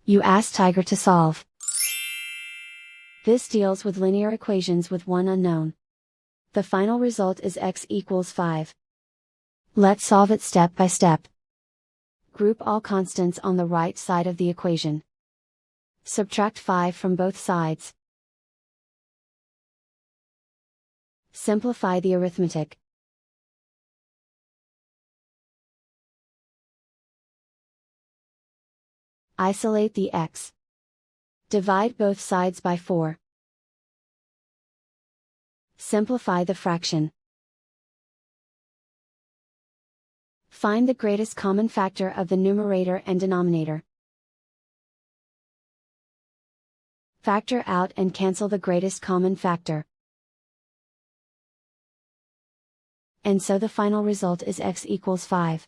You ask Tiger to solve. This deals with linear equations with one unknown. The final result is x equals 5. Let's solve it step by step. Group all constants on the right side of the equation. Subtract 5 from both sides. Simplify the arithmetic. Isolate the x. Divide both sides by 4. Simplify the fraction. Find the greatest common factor of the numerator and denominator. Factor out and cancel the greatest common factor. And so the final result is x equals 5.